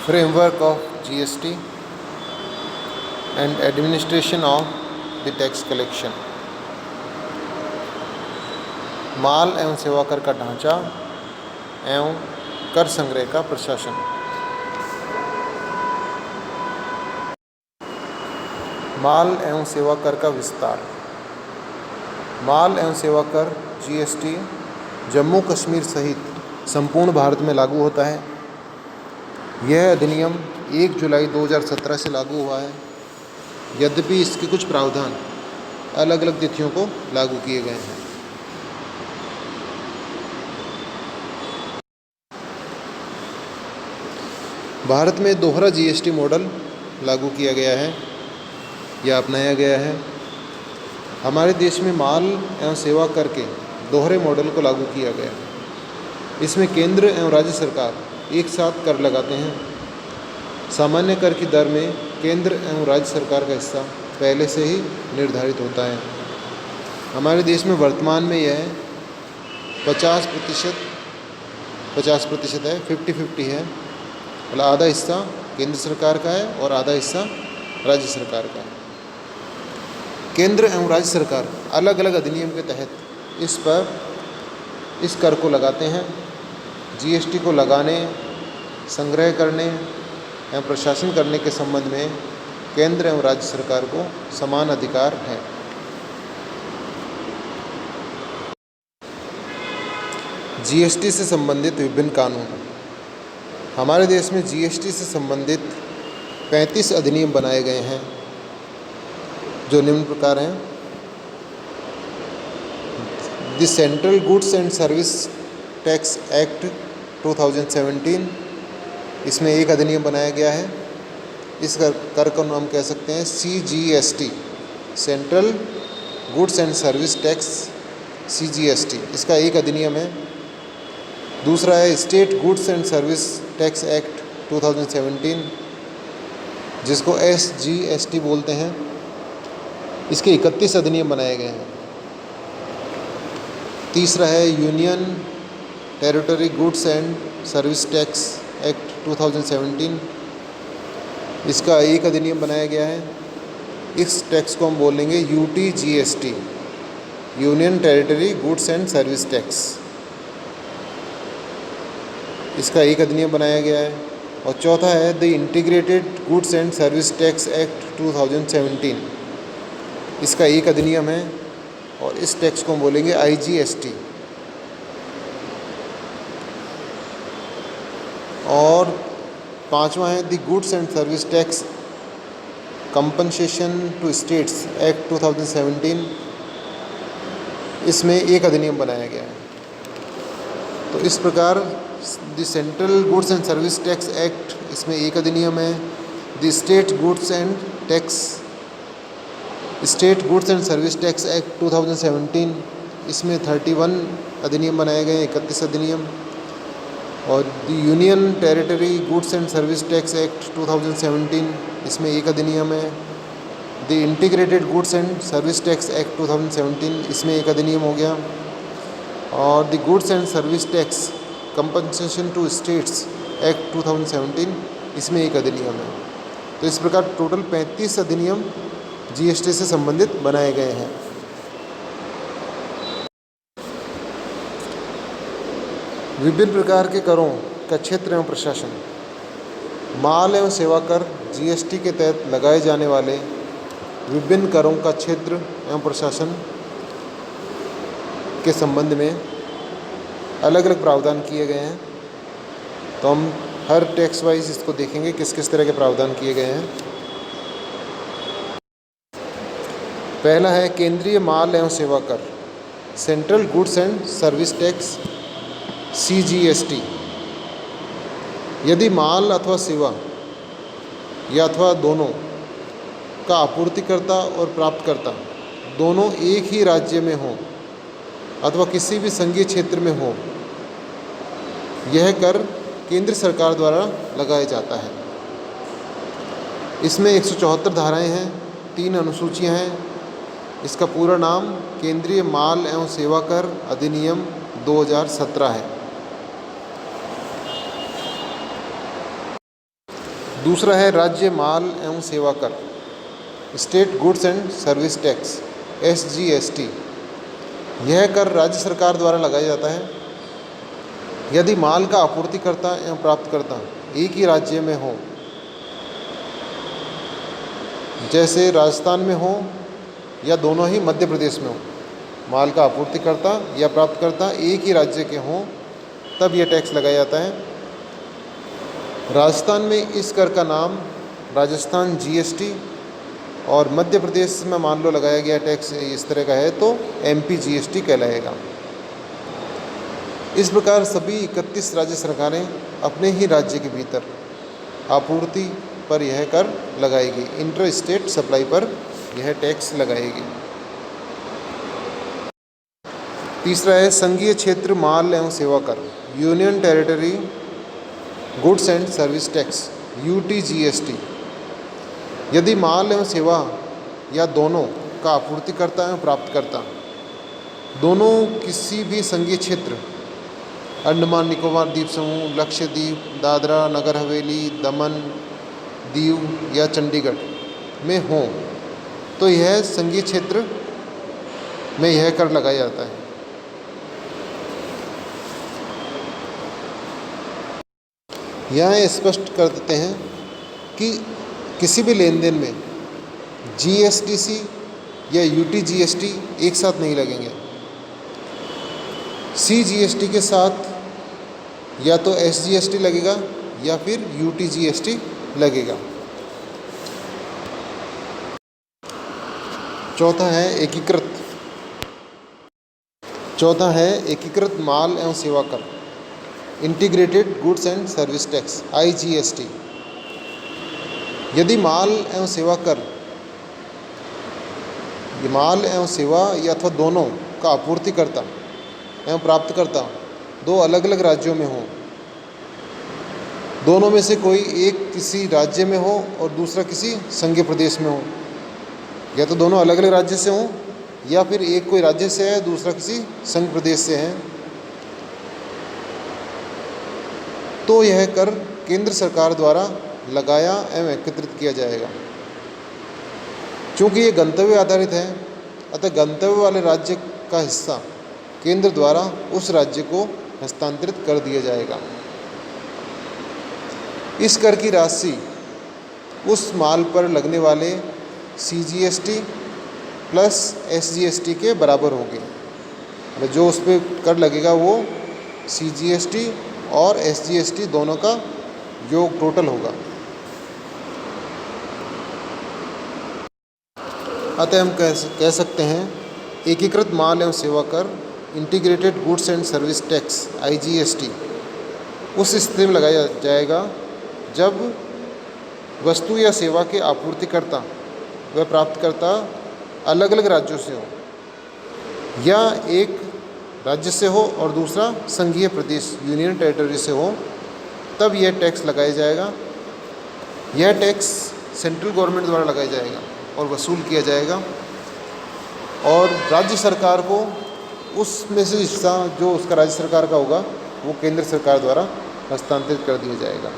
framework of GST and administration of the tax collection। माल एवं सेवा कर का ढांचा एवं कर संग्रह का प्रशासन। माल एवं सेवा कर का विस्तार। माल एवं सेवा कर GST जम्मू कश्मीर सहित संपूर्ण भारत में लागू होता है। यह अधिनियम 1 जुलाई 2017 से लागू हुआ है। यद्यपि इसके कुछ प्रावधान अलग अलग तिथियों को लागू किए गए हैं। भारत में दोहरा GST मॉडल लागू किया गया है या अपनाया गया है। हमारे देश में माल एवं सेवा कर के दोहरे मॉडल को लागू किया गया है। इसमें केंद्र एवं राज्य सरकार एक साथ कर लगाते हैं। सामान्य कर की दर में केंद्र एवं राज्य सरकार का हिस्सा पहले से ही निर्धारित होता है। हमारे देश में वर्तमान में यह 50% है, 50-50 है। मतलब आधा हिस्सा केंद्र सरकार का है और आधा हिस्सा राज्य सरकार का है। केंद्र एवं राज्य सरकार अलग अलग अधिनियम के तहत इस कर को लगाते हैं। GST को लगाने, संग्रह करने एवं प्रशासन करने के संबंध में केंद्र एवं राज्य सरकार को समान अधिकार है। GST से संबंधित विभिन्न कानून। हमारे देश में GST से संबंधित 35 अधिनियम बनाए गए हैं, जो निम्न प्रकार हैं। The central goods and services tax act 2017, इसमें एक अधिनियम बनाया गया है। इस कर को हम कह सकते हैं CGST, central goods and services tax CGST, इसका एक अधिनियम है। दूसरा है state goods and services tax act 2017, जिसको SGST बोलते हैं। इसके 31 अधिनियम बनाए गए हैं। तीसरा है union territory goods and services tax act 2017, इसका एक अधिनियम बनाया गया है। इस टैक्स को हम बोलेंगे UTGST, union territory goods and services tax, इसका एक अधिनियम बनाया गया है। और चौथा है the integrated goods and services tax act 2017, इसका एक अधिनियम है और इस टैक्स को हम बोलेंगे IGST। और पांचवा है the goods and services tax compensation to states act 2017, इसमें एक अधिनियम बनाया गया है। तो इस प्रकार the central goods and services tax act, इसमें एक अधिनियम है। The state goods and services tax act 2017, इसमें 31 अधिनियम बनाए गए हैं, 31 अधिनियम। और the union territory goods and services tax act 2017, इसमें एक अधिनियम है। The integrated goods and services tax act 2017, इसमें एक अधिनियम हो गया। और the goods and services tax compensation to states act 2017, इसमें एक अधिनियम है। तो इस प्रकार टोटल 35 अधिनियम GST से संबंधित बनाए गए हैं। विभिन्न प्रकार के करों का क्षेत्र एवं प्रशासन। माल एवं सेवा कर GST के तहत लगाए जाने वाले विभिन्न करों का क्षेत्र एवं प्रशासन के संबंध में अलग अलग प्रावधान किए गए हैं। तो हम हर टैक्स वाइज इसको देखेंगे किस किस तरह के प्रावधान किए गए हैं। पहला है केंद्रीय माल एवं सेवा कर, central goods and services tax CGST। यदि माल अथवा सेवा या अथवा दोनों का आपूर्तिकर्ता और प्राप्तकर्ता दोनों एक ही राज्य में हो अथवा किसी भी संघीय क्षेत्र में हो, यह कर केंद्र सरकार द्वारा लगाया जाता है। इसमें 174 धाराएं हैं, 3 अनुसूचियां हैं। इसका पूरा नाम केंद्रीय माल एवं सेवा कर अधिनियम 2017 है। दूसरा है राज्य माल एवं सेवा कर, state goods and services tax, SGST। यह कर राज्य सरकार द्वारा लगाया जाता है यदि माल का आपूर्तिकर्ता एवं प्राप्तकर्ता एक ही राज्य में हो, जैसे राजस्थान में हो या दोनों ही मध्य प्रदेश में हो। माल का आपूर्तिकर्ता या प्राप्तकर्ता एक ही राज्य के हों तब यह टैक्स लगाया जाता है। राजस्थान में इस कर का नाम राजस्थान GST और मध्य प्रदेश में मान लो लगाया गया टैक्स इस तरह का है तो MP GST कहलाएगा। इस प्रकार सभी 31 राज्य सरकारें अपने ही राज्य के भीतर आपूर्ति पर यह कर लगाएगी, इंटर स्टेट सप्लाई पर यह टैक्स लगाएगी। तीसरा है संघीय क्षेत्र माल एवं सेवा कर, union territory goods and services tax, UTGST। यदि माल एवं सेवा या दोनों का आपूर्तिकर्ता एवं प्राप्तकर्ता दोनों किसी भी संघीय क्षेत्र, अंडमान निकोबार द्वीप समूह, लक्षद्वीप, दादरा नगर हवेली, दमन दीव या चंडीगढ़ में हों तो यह संघीय क्षेत्र में यह कर लगाया जाता है। यहाँ स्पष्ट कर देते हैं कि किसी भी लेन देन में GSTC या UTGST एक साथ नहीं लगेंगे। CGST के साथ या तो SGST लगेगा या फिर UTGST लगेगा। चौथा है एकीकृत माल एवं सेवा कर, integrated goods and services tax, IGST। यदि माल एवं सेवा या अथवा दोनों का आपूर्तिकर्ता एवं प्राप्तकर्ता दो अलग अलग राज्यों में हो, दोनों में से कोई एक किसी राज्य में हो और दूसरा किसी संघीय प्रदेश में हो, या तो दोनों अलग अलग राज्य से हों या फिर एक कोई राज्य से है दूसरा किसी संघ प्रदेश से है, तो यह कर केंद्र सरकार द्वारा लगाया एवं एकत्रित किया जाएगा। चूँकि ये गंतव्य आधारित है अतः गंतव्य वाले राज्य का हिस्सा केंद्र द्वारा उस राज्य को हस्तांतरित कर दिया जाएगा। इस कर की राशि उस माल पर लगने वाले CGST प्लस SGST के बराबर होगी। जो उस पर कर लगेगा वो CGST और SGST दोनों का योग टोटल होगा। अतः हम कह सकते हैं एकीकृत माल एवं सेवा कर, integrated goods and services tax, IGST उस स्थिति में लगाया जाएगा जब वस्तु या सेवा के आपूर्तिकर्ता व प्राप्तकर्ता अलग अलग राज्यों से हो या एक राज्य से हो और दूसरा संघीय प्रदेश यूनियन टेरिटरी से हो, तब यह टैक्स लगाया जाएगा। यह टैक्स सेंट्रल गवर्नमेंट द्वारा लगाया जाएगा और वसूल किया जाएगा और राज्य सरकार को उसमें से हिस्सा जो उसका राज्य सरकार का होगा वो केंद्र सरकार द्वारा हस्तांतरित कर दिया जाएगा।